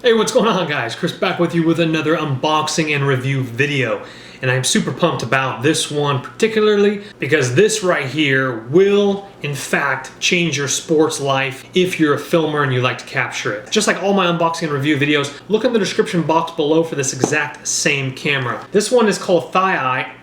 Hey, what's going on, guys? Chris back with you with another unboxing and review video. And I'm super pumped about this one particularly because this right here will in fact change your sports life if you're a filmer and you like to capture it. Just like all my unboxing and review videos, look in the description box below for this exact same camera. This one is called ThiEYE,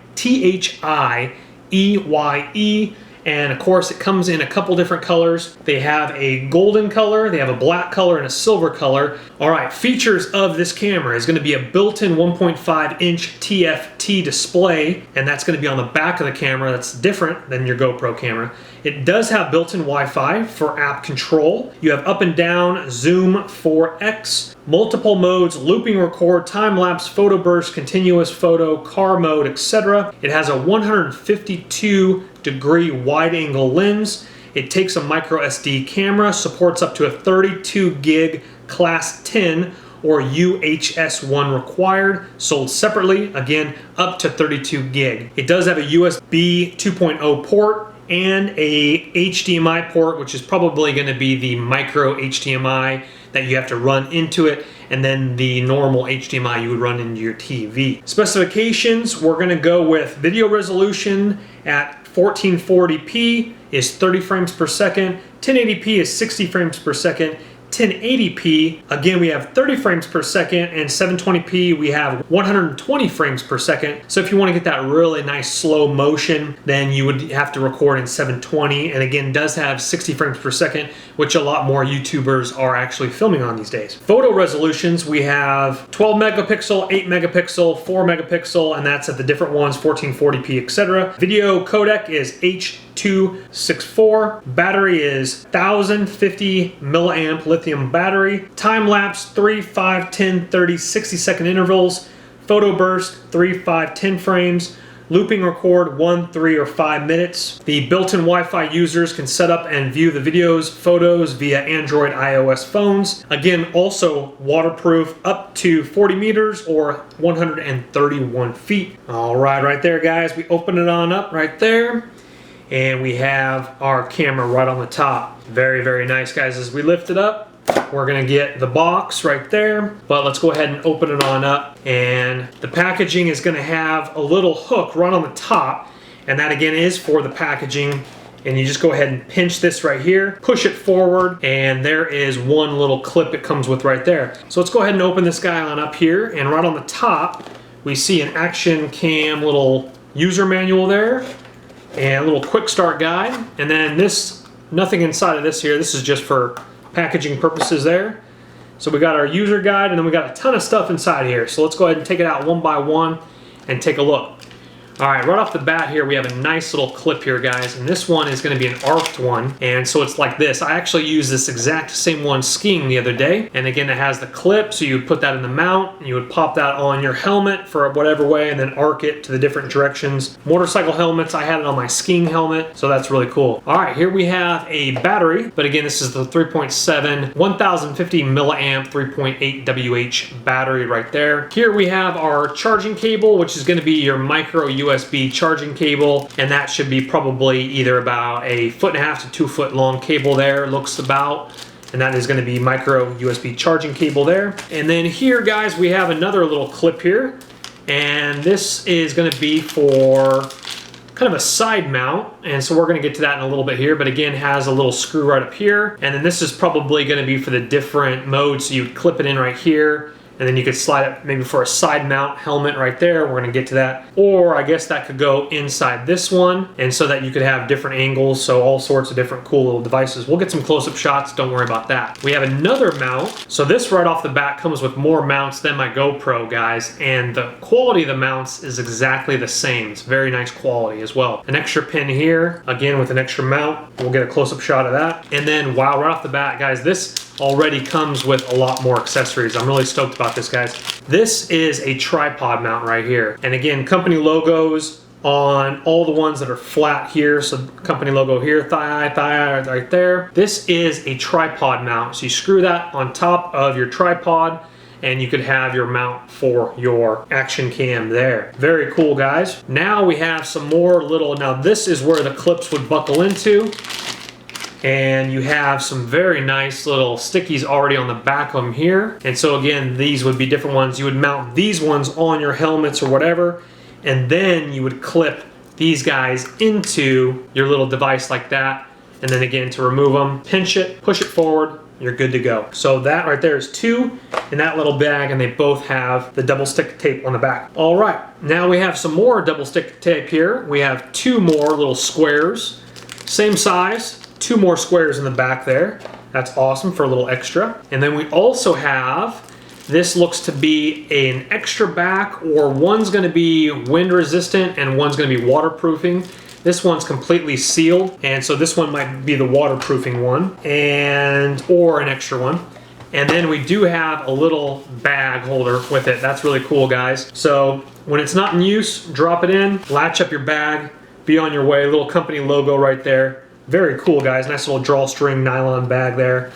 ThiEYE. And of course it comes in a couple different colors. They have a golden color, they have a black color, and a silver color. All right, features of this camera is gonna be a built-in 1.5-inch TFT display, and that's gonna be on the back of the camera. That's different than your GoPro camera. It does have built-in Wi-Fi for app control. You have up and down, zoom, 4X, multiple modes, looping record, time-lapse, photo burst, continuous photo, car mode, etc. It has a 152-degree wide-angle lens. It takes a micro SD camera, supports up to a 32 gig class 10 or UHS-1 required, sold separately, again, up to 32 gig. It does have a USB 2.0 port and a HDMI port, which is probably gonna be the micro HDMI that you have to run into it, and then the normal HDMI you would run into your TV. Specifications, we're gonna go with video resolution at 1440p is 30 frames per second, 1080p is 60 frames per second, 1080p, again we have 30 frames per second, and 720p we have 120 frames per second. So if you want to get that really nice slow motion, then you would have to record in 720, and again does have 60 frames per second, which a lot more YouTubers are actually filming on these days. Photo resolutions, we have 12 megapixel, 8 megapixel, 4 megapixel, and that's at the different ones, 1440p, etc. Video codec is H.264. Battery is 1050 milliamp lithium battery. Time lapse 3, 5, 10, 30, 60 second intervals. Photo burst 3, 5, 10 frames. Looping record 1, 3, or 5 minutes. The built-in Wi-Fi users can set up and view the videos, photos via Android, iOS phones. Again, also waterproof up to 40 meters or 131 feet. All right there, guys. We open it on up right there. And we have our camera right on the top. Very, very nice, guys. As we lift it up, we're gonna get the box right there, but let's go ahead and open it on up. And the packaging is gonna have a little hook right on the top, and that again is for the packaging. And you just go ahead and pinch this right here, push it forward, and there is one little clip it comes with right there. So let's go ahead and open this guy on up here, and right on the top, we see an action cam little user manual there, and a little quick start guide. And then this, nothing inside of this here, this is just for packaging purposes there. So we got our user guide, and then we got a ton of stuff inside here. So let's go ahead and take it out one by one and take a look. All right, right off the bat here, we have a nice little clip here, guys, and this one is gonna be an arced one, and so it's like this. I actually used this exact same one skiing the other day, and again, it has the clip, so you would put that in the mount, and you would pop that on your helmet for whatever way, and then arc it to the different directions. Motorcycle helmets, I had it on my skiing helmet, so that's really cool. All right, here we have a battery, but again, this is the 3.7, 1050 milliamp, 3.8 WH battery right there. Here we have our charging cable, which is gonna be your micro USB charging cable, and that should be probably either about 1.5 to 2 foot long cable there, looks about, and that is going to be micro USB charging cable there. And then here, guys, we have another little clip here, and this is going to be for kind of a side mount, and so we're going to get to that in a little bit here, but again has a little screw right up here, and then this is probably going to be for the different modes, so you would clip it in right here, and then you could slide it maybe for a side mount helmet right there. We're gonna get to that. Or I guess that could go inside this one, and so that you could have different angles, so all sorts of different cool little devices. We'll get some close-up shots, don't worry about that. We have another mount. So this right off the bat comes with more mounts than my GoPro, guys, and the quality of the mounts is exactly the same. It's very nice quality as well. An extra pin here, again with an extra mount. We'll get a close-up shot of that. And then, wow, right off the bat, guys, this already comes with a lot more accessories. I'm really stoked about this, guys. This is a tripod mount right here. And again, company logos on all the ones that are flat here. So company logo here, ThiEYE right there. This is a tripod mount. So you screw that on top of your tripod, and you could have your mount for your action cam there. Very cool, guys. Now we have some more little, now this is where the clips would buckle into. And you have some very nice little stickies already on the back of them here. And so again, these would be different ones. You would mount these ones on your helmets or whatever, and then you would clip these guys into your little device like that. And then again, to remove them, pinch it, push it forward, you're good to go. So that right there is 2 in that little bag, and they both have the double stick tape on the back. All right, now we have some more double stick tape here. We have 2 more little squares, same size, 2 more squares in the back there. That's awesome for a little extra. And then we also have, this looks to be an extra back, or one's gonna be wind resistant and one's gonna be waterproofing. This one's completely sealed, and so this one might be the waterproofing one, or an extra one. And then we do have a little bag holder with it. That's really cool, guys. So when it's not in use, drop it in, latch up your bag, be on your way. Little company logo right there. Very cool, guys. Nice little drawstring nylon bag there.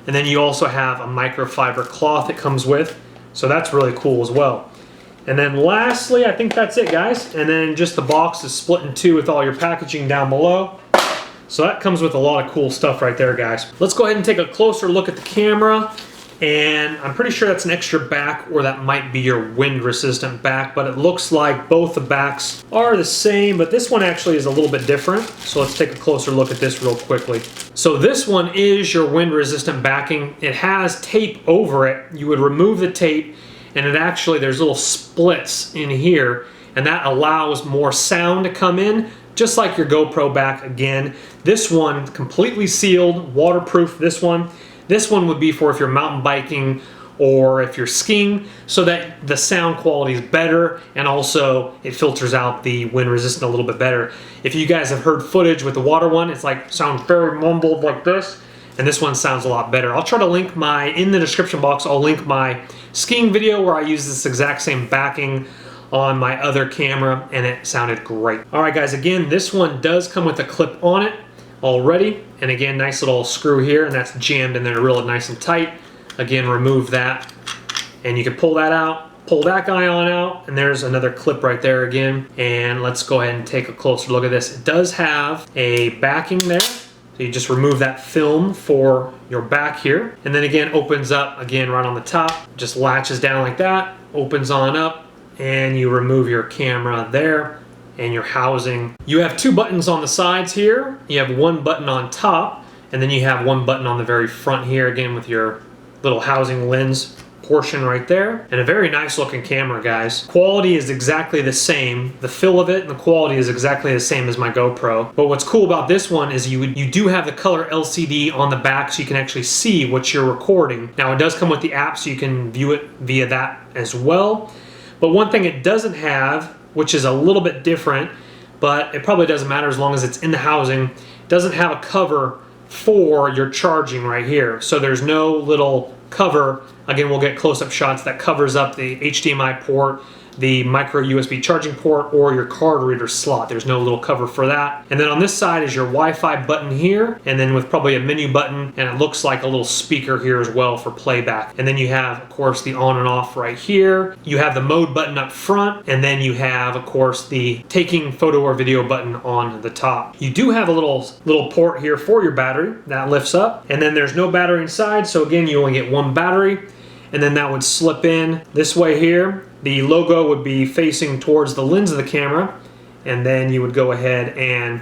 And then you also have a microfiber cloth that comes with, so that's really cool as well. And then lastly, I think that's it, guys. And then just the box is split in 2 with all your packaging down below. So that comes with a lot of cool stuff right there, guys. Let's go ahead and take a closer look at the camera. And I'm pretty sure that's an extra back, or that might be your wind resistant back, but it looks like both the backs are the same, but this one actually is a little bit different. So let's take a closer look at this real quickly. So this one is your wind resistant backing. It has tape over it. You would remove the tape, and it actually, there's little splits in here, and that allows more sound to come in, just like your GoPro back again. This one completely sealed, waterproof. This one would be for if you're mountain biking or if you're skiing, so that the sound quality is better, and also it filters out the wind resistant a little bit better. If you guys have heard footage with the water one, it's like sounds very mumbled like this, and this one sounds a lot better. I'll try to link in the description box, I'll link my skiing video where I use this exact same backing on my other camera, and it sounded great. All right, guys, again, this one does come with a clip on it already, and again, nice little screw here, and that's jammed in there real nice and tight. Again, remove that, and you can pull that out, pull that guy on out, and there's another clip right there again. And let's go ahead and take a closer look at this. It does have a backing there, so you just remove that film for your back here, and then again, opens up again right on the top, just latches down like that, opens on up, and you remove your camera there and your housing. You have 2 buttons on the sides here. You have 1 button on top, and then you have 1 button on the very front here, again with your little housing lens portion right there. And a very nice looking camera, guys. Quality is exactly the same. The feel of it and the quality is exactly the same as my GoPro. But what's cool about this one is you do have the color LCD on the back, so you can actually see what you're recording. Now, it does come with the app, so you can view it via that as well. But one thing it doesn't have, which is a little bit different, but it probably doesn't matter as long as it's in the housing, it doesn't have a cover for your charging right here. So there's no little cover. Again, we'll get close-up shots that covers up the HDMI port, the micro USB charging port, or your card reader slot. There's no little cover for that. And then on this side is your Wi-Fi button here, and then with probably a menu button, and it looks like a little speaker here as well for playback. And then you have, of course, the on and off right here. You have the mode button up front, and then you have, of course, the taking photo or video button on the top. You do have a little port here for your battery that lifts up, and then there's no battery inside, so again, you only get 1 battery, and then that would slip in this way here. The logo would be facing towards the lens of the camera, and then you would go ahead and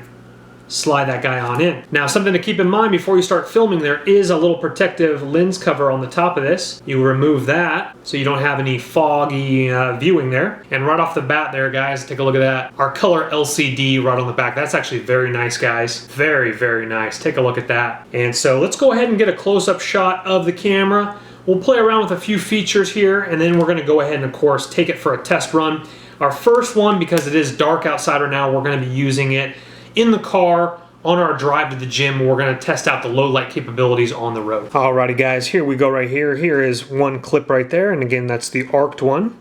slide that guy on in. Now, something to keep in mind before you start filming, there is a little protective lens cover on the top of this. You remove that so you don't have any foggy viewing there. And right off the bat there, guys, take a look at that. Our color LCD right on the back. That's actually very nice, guys. Very, very nice. Take a look at that. And so let's go ahead and get a close-up shot of the camera. We'll play around with a few features here, and then we're gonna go ahead and, of course, take it for a test run. Our first one, because it is dark outside right now, we're gonna be using it in the car on our drive to the gym. We're gonna test out the low light capabilities on the road. Alrighty, guys, here we go right here. Here is one clip right there, and again, that's the arced one.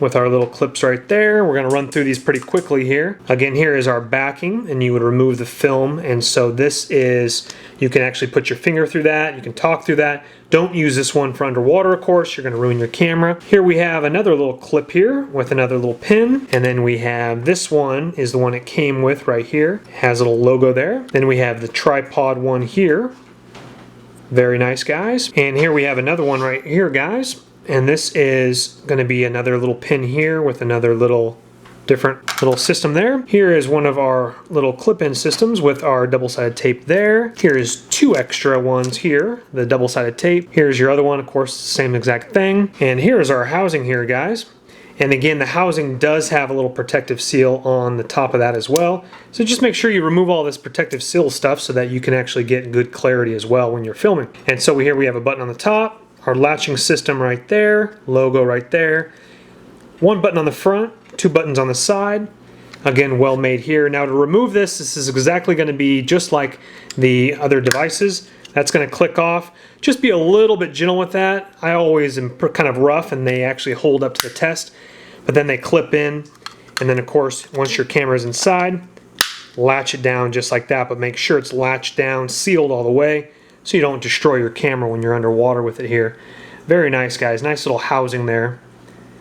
with our little clips right there. We're going to run through these pretty quickly here. Again, here is our backing, and you would remove the film, and so this is, you can actually put your finger through that, you can talk through that. Don't use this one for underwater, of course, you're going to ruin your camera. Here we have another little clip here with another little pin, and then we have this one is the one it came with right here. It has a little logo there. Then we have the tripod one here. Very nice, guys. And here we have another one right here, guys. And this is going to be another little pin here with another little different little system there. Here is one of our little clip-in systems with our double-sided tape there. Here's two extra ones here, the double-sided tape. Here's your other one, of course, same exact thing. And here's our housing here, guys. And again, the housing does have a little protective seal on the top of that as well. So just make sure you remove all this protective seal stuff so that you can actually get good clarity as well when you're filming. And so here we have a button on the top, our latching system right there, logo right there, one button on the front, two buttons on the side. Again, well made here. Now to remove this, this is exactly going to be just like the other devices. That's going to click off. Just be a little bit gentle with that. I always am kind of rough, and they actually hold up to the test, but then they clip in, and then of course once your camera is inside, latch it down just like that, but make sure it's latched down, sealed all the way, so you don't destroy your camera when you're underwater with it here. Very nice, guys. Nice little housing there.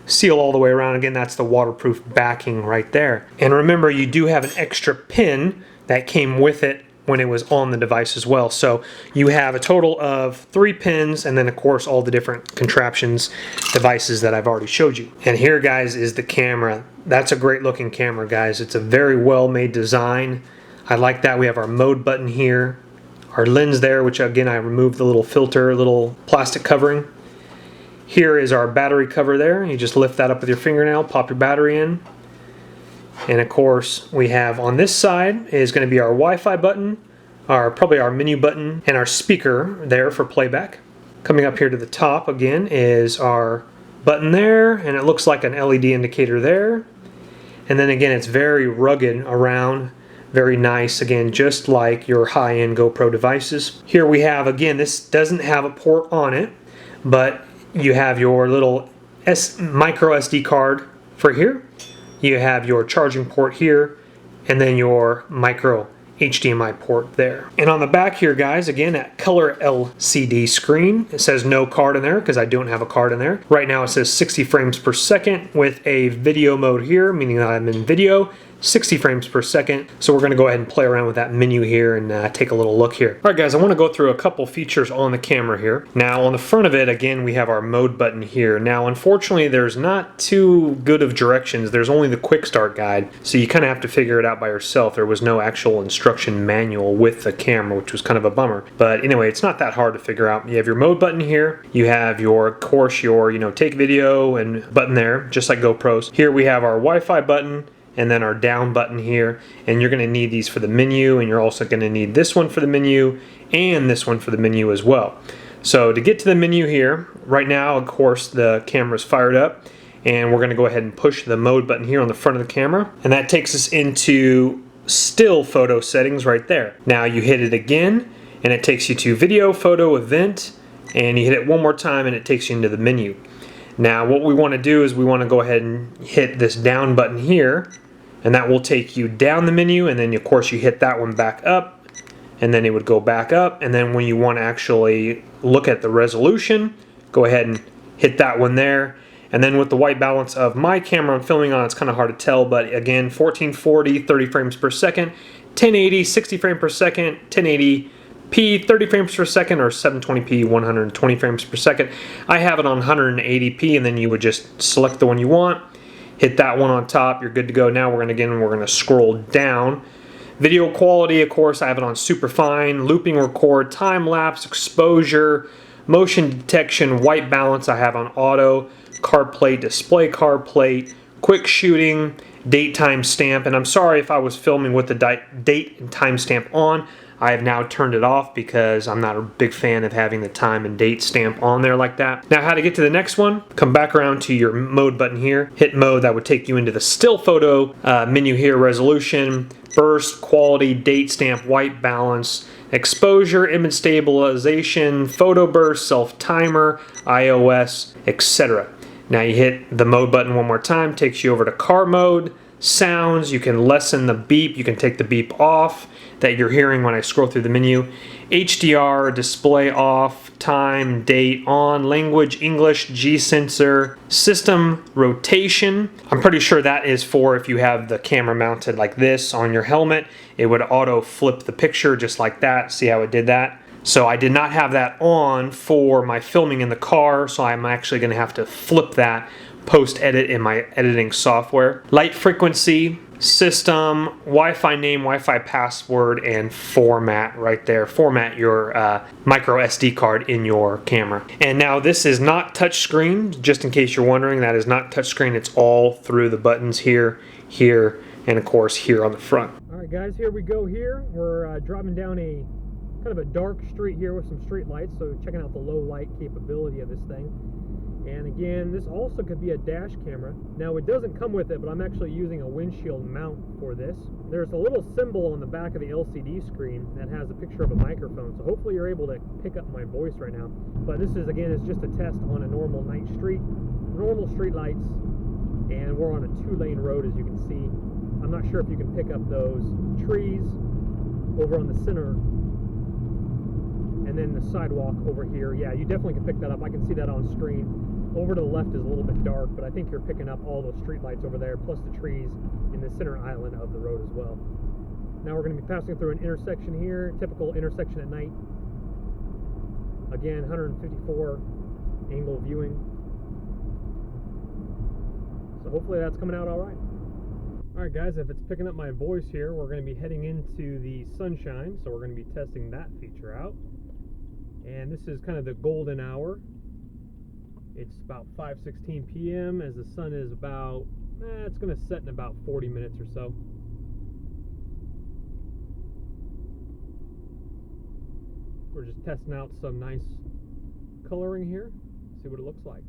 Seal all the way around. Again, that's the waterproof backing right there. And remember, you do have an extra pin that came with it when it was on the device as well. So you have a total of 3 pins, and then of course all the different contraptions, devices that I've already showed you. And here, guys, is the camera. That's a great looking camera, guys. It's a very well made design. I like that. We have our mode button here, our lens there, which again I removed the little filter, little plastic covering. Here is our battery cover there. You just lift that up with your fingernail, pop your battery in. And of course, we have on this side is going to be our Wi-Fi button, probably our menu button, and our speaker there for playback. Coming up here to the top again is our button there, and it looks like an LED indicator there. And then again, it's very rugged around, very nice, again, just like your high-end GoPro devices. Here we have, again, this doesn't have a port on it, but you have your little micro SD card for here. You have your charging port here, and then your micro HDMI port there. And on the back here, guys, again, that color LCD screen. It says no card in there because I don't have a card in there. Right now it says 60 frames per second with a video mode here, meaning that I'm in video. 60 frames per second. So we're going to go ahead and play around with that menu here and take a little look here. Alright, guys, I want to go through a couple features on the camera here. Now on the front of it, again, we have our mode button here. Now unfortunately there's not too good of directions. There's only the quick start guide, so you kind of have to figure it out by yourself. There was no actual instruction manual with the camera, which was kind of a bummer. But anyway, it's not that hard to figure out. You have your mode button here. You have your, of course, your take video and button there, just like GoPros. Here we have our Wi-Fi button, and then our down button here, and you're going to need these for the menu, and you're also going to need this one for the menu and this one for the menu as well. So to get to the menu here, right now of course the camera's fired up, and we're going to go ahead and push the mode button here on the front of the camera, and that takes us into still photo settings right there. Now you hit it again and it takes you to video, photo, event, and you hit it one more time and it takes you into the menu. Now what we want to do is we want to go ahead and hit this down button here, and that will take you down the menu, and then of course you hit that one back up, and then it would go back up, and then when you want to actually look at the resolution, go ahead and hit that one there. And then with the white balance of my camera I'm filming on, it's kind of hard to tell, but again, 1440, 30 frames per second, 1080, 60 frames per second, 1080p, 30 frames per second, or 720p, 120 frames per second. I have it on 180p, and then you would just select the one you want, hit that one on top, you're good to go. Now we're going to scroll down. Video quality, of course, I have it on super fine, looping record, time lapse, exposure, motion detection, white balance I have on auto, card plate, display card plate, quick shooting, date time stamp, and I'm sorry if I was filming with the date and time stamp on. I have now turned it off because I'm not a big fan of having the time and date stamp on there like that. Now how to get to the next one, come back around to your mode button here, hit mode, that would take you into the still photo menu here, resolution, burst, quality, date stamp, white balance, exposure, image stabilization, photo burst, self timer, iOS, etc. Now you hit the mode button one more time, takes you over to car mode. Sounds, you can lessen the beep, you can take the beep off that you're hearing when I scroll through the menu. HDR, display off, time, date on, language, English, G-sensor, system rotation. I'm pretty sure that is for if you have the camera mounted like this on your helmet, it would auto flip the picture just like that. See how it did that? So I did not have that on for my filming in the car, so I'm actually gonna have to flip that post-edit in my editing software. Light frequency, system, Wi-Fi name, Wi-Fi password, and format right there. Format your micro SD card in your camera. And now this is not touchscreen, just in case you're wondering, that is not touchscreen. It's all through the buttons here, here, and of course here on the front. All right guys, here we go here. We're driving down a kind of a dark street here with some street lights, so checking out the low light capability of this thing. And again, this also could be a dash camera. Now it doesn't come with it, but I'm actually using a windshield mount for this. There's a little symbol on the back of the LCD screen that has a picture of a microphone, so hopefully you're able to pick up my voice right now. But this is, again, it's just a test on a normal night street, normal street lights, and we're on a 2-lane road, as you can see. I'm not sure if you can pick up those trees over on the center, and then the sidewalk over here. Yeah, you definitely can pick that up. I can see that on screen. Over to the left is a little bit dark, but I think you're picking up all those street lights over there, plus the trees in the center island of the road as well. Now we're going to be passing through an intersection here, typical intersection at night. Again, 154 angle viewing. So hopefully that's coming out all right. All right guys, if it's picking up my voice here, we're going to be heading into the sunshine, so we're going to be testing that feature out. And this is kind of the golden hour. It's about 5:16 p.m. as the sun is about, it's going to set in about 40 minutes or so. We're just testing out some nice coloring here, see what it looks like.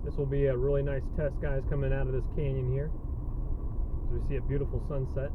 This will be a really nice test, guys, coming out of this canyon here, as we see a beautiful sunset.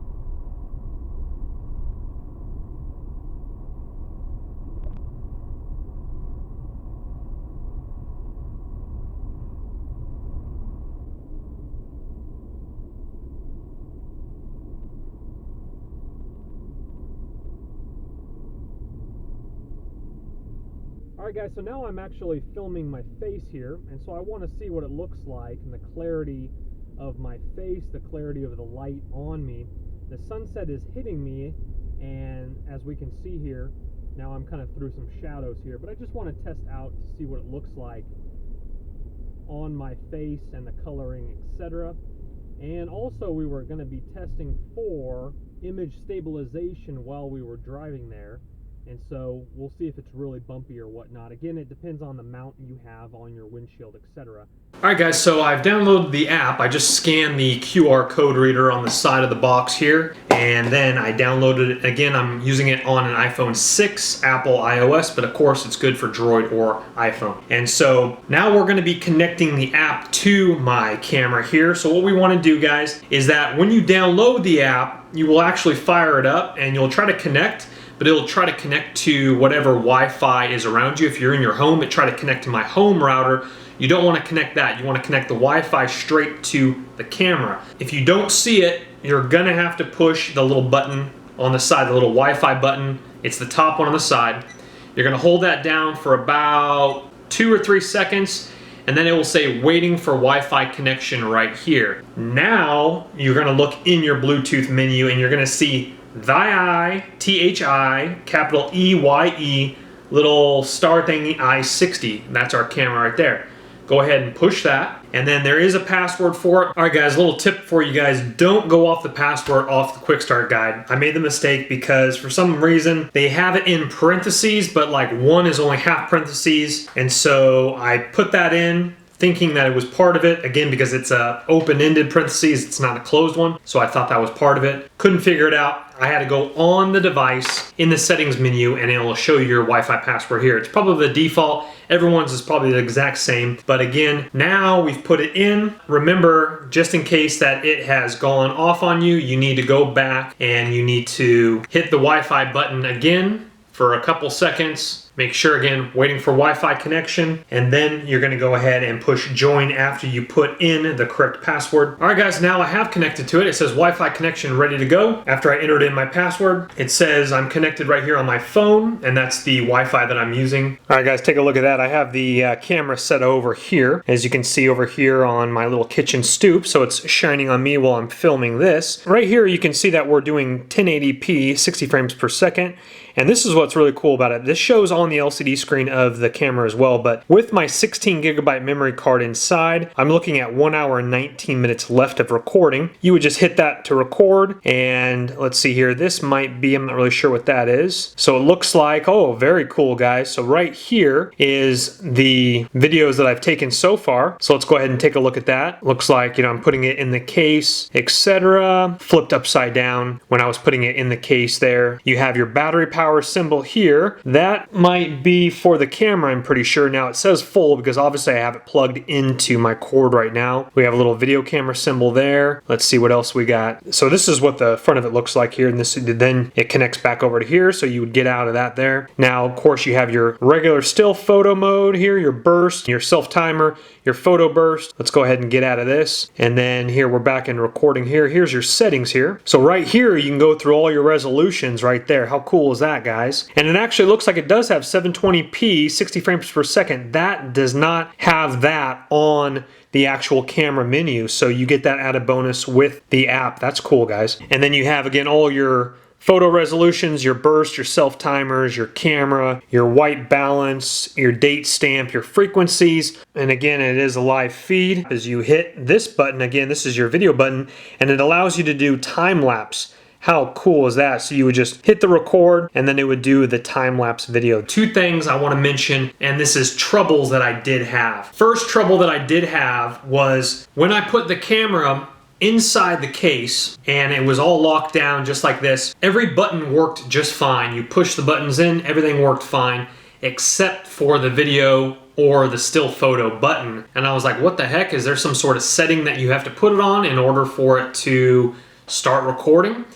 Alright guys, so now I'm actually filming my face here, and so I want to see what it looks like and the clarity of my face, the clarity of the light on me. The sunset is hitting me, and as we can see here, now I'm kind of through some shadows here, but I just want to test out to see what it looks like on my face and the coloring, etc. And also we were going to be testing for image stabilization while we were driving there. And so we'll see if it's really bumpy or whatnot. Again, it depends on the mount you have on your windshield, etc. Alright guys, so I've downloaded the app. I just scanned the QR code reader on the side of the box here, and then I downloaded it. Again, I'm using it on an iPhone 6, Apple iOS, but of course it's good for Droid or iPhone. And so now we're going to be connecting the app to my camera here. So what we want to do, guys, is that when you download the app, you will actually fire it up and you'll try to connect, but it'll try to connect to whatever Wi-Fi is around you. If you're in your home, it try to connect to my home router. You don't want to connect that. You want to connect the Wi-Fi straight to the camera. If you don't see it, you're gonna have to push the little button on the side, the little Wi-Fi button. It's the top one on the side. You're gonna hold that down for about 2 or 3 seconds, and then it will say waiting for Wi-Fi connection right here. Now you're gonna look in your Bluetooth menu and you're gonna see ThiEYE, T-H-I, capital E-Y-E, little star thingy, i60. That's our camera right there. Go ahead and push that, and then there is a password for it. All right guys, a little tip for you guys, don't go off the password off the quick start guide. I made the mistake because for some reason they have it in parentheses, but like one is only half parentheses, and so I put that in, thinking that it was part of it, again, because it's a open-ended parentheses, it's not a closed one, so I thought that was part of it. Couldn't figure it out. I had to go on the device in the settings menu and it'll show you your Wi-Fi password here. It's probably the default. Everyone's is probably the exact same. But again, now we've put it in. Remember, just in case that it has gone off on you, you need to go back and you need to hit the Wi-Fi button again for a couple seconds. Make sure, again, waiting for Wi-Fi connection, and then you're gonna go ahead and push join after you put in the correct password. All right, guys, now I have connected to it. It says Wi-Fi connection ready to go. After I entered in my password, it says I'm connected right here on my phone, and that's the Wi-Fi that I'm using. All right, guys, take a look at that. I have the camera set over here, as you can see over here on my little kitchen stoop, so it's shining on me while I'm filming this. Right here, you can see that we're doing 1080p, 60 frames per second, and this is what's really cool about it. This shows on the LCD screen of the camera as well, but with my 16 gigabyte memory card inside, I'm looking at 1 hour and 19 minutes left of recording. You would just hit that to record, and let's see here, this might be, I'm not really sure what that is. So it looks like, oh, very cool, guys. So right here is the videos that I've taken so far. So let's go ahead and take a look at that. Looks like, you know, I'm putting it in the case, etc. Flipped upside down when I was putting it in the case there. You have your battery power symbol here. That might be for the camera, I'm pretty sure. Now it says full because obviously I have it plugged into my cord right now. We have a little video camera symbol there. Let's see what else we got. So this is what the front of it looks like here, and this then it connects back over to here, so you would get out of that there. Now, of course, you have your regular still photo mode here, your burst, your self timer, your photo burst. Let's go ahead and get out of this. And then here we're back in recording here. Here's your settings here. So right here you can go through all your resolutions right there. How cool is that, guys? And it actually looks like it does have 720p, 60 frames per second. That does not have that on the actual camera menu, so you get that added bonus with the app. That's cool, guys. And then you have, again, all your photo resolutions, your burst, your self timers, your camera, your white balance, your date stamp, your frequencies. And again, it is a live feed. As you hit this button, again, this is your video button, and it allows you to do time lapse. How cool is that? So you would just hit the record and then it would do the time-lapse video. Two things I want to mention, and this is troubles that I did have. First trouble that I did have was when I put the camera inside the case and it was all locked down just like this, every button worked just fine. You push the buttons in, everything worked fine, except for the video or the still photo button. And I was like, what the heck? Is there some sort of setting that you have to put it on in order for it to start recording?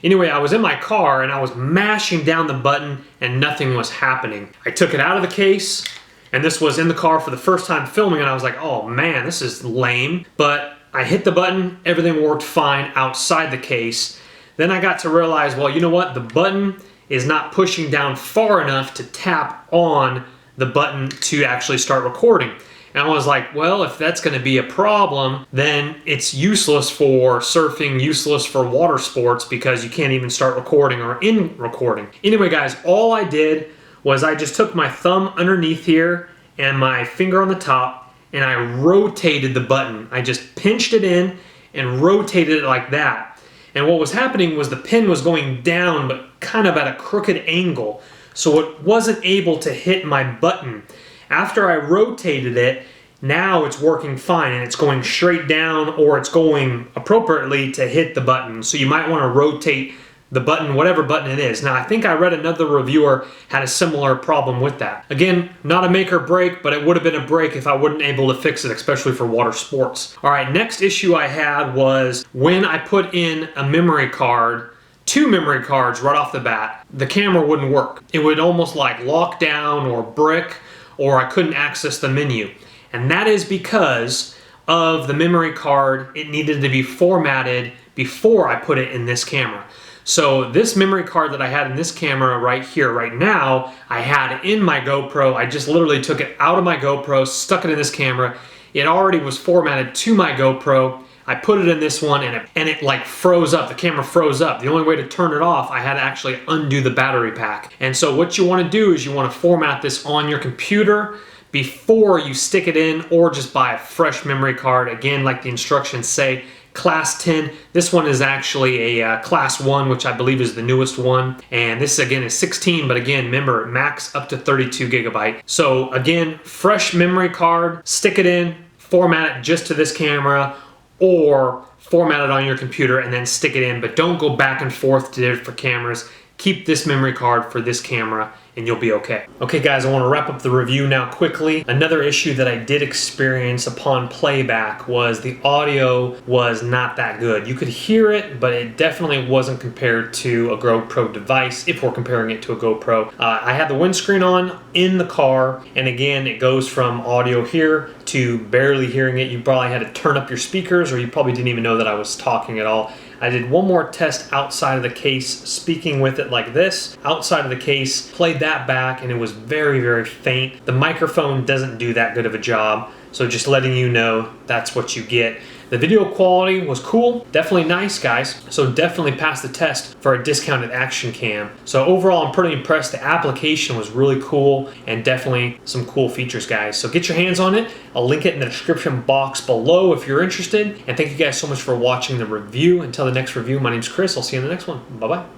Anyway, I was in my car and I was mashing down the button and nothing was happening. I took it out of the case, and this was in the car for the first time filming, and I was like, oh man, this is lame. But I hit the button, everything worked fine outside the case. Then I got to realize, well, you know what? The button is not pushing down far enough to tap on the button to actually start recording. And I was like, well, if that's going to be a problem, then it's useless for surfing, useless for water sports, because you can't even start recording or in recording. Anyway, guys, all I did was I just took my thumb underneath here and my finger on the top, and I rotated the button. I just pinched it in and rotated it like that. And what was happening was the pin was going down, but kind of at a crooked angle, so it wasn't able to hit my button. After I rotated it, now it's working fine and it's going straight down, or it's going appropriately to hit the button. So you might want to rotate the button, whatever button it is. Now, I think I read another reviewer had a similar problem with that. Again, not a make or break, but it would have been a break if I wasn't able to fix it, especially for water sports. All right, next issue I had was when I put in a memory card, 2 memory cards right off the bat, the camera wouldn't work. It would almost like lock down or brick, or I couldn't access the menu. And that is because of the memory card. It needed to be formatted before I put it in this camera. So this memory card that I had in this camera right here, right now, I had in my GoPro. I just literally took it out of my GoPro, stuck it in this camera. It already was formatted to my GoPro. I put it in this one and it like froze up. The camera froze up. The only way to turn it off, I had to actually undo the battery pack. And so what you want to do is you want to format this on your computer before you stick it in, or just buy a fresh memory card. Again, like the instructions say, class 10. This one is actually a class 1, which I believe is the newest one. And this again is 16, but again, remember, max up to 32 gigabyte. So again, fresh memory card, stick it in, format it just to this camera, or format it on your computer and then stick it in, but don't go back and forth to different cameras. Keep this memory card for this camera and you'll be okay. Okay guys, I want to wrap up the review now quickly. Another issue that I did experience upon playback was the audio was not that good. You could hear it, but it definitely wasn't compared to a GoPro device, if we're comparing it to a GoPro. I had the windscreen on in the car, and again, it goes from audio here to barely hearing it. You probably had to turn up your speakers, or you probably didn't even know that I was talking at all. I did one more test outside of the case, speaking with it like this. Outside of the case, played that back, and it was very, very faint. The microphone doesn't do that good of a job, so just letting you know that's what you get. The video quality was cool, definitely nice, guys. So definitely passed the test for a discounted action cam. So overall, I'm pretty impressed. The application was really cool and definitely some cool features, guys. So get your hands on it. I'll link it in the description box below if you're interested. And thank you guys so much for watching the review. Until the next review, my name's Chris. I'll see you in the next one. Bye-bye.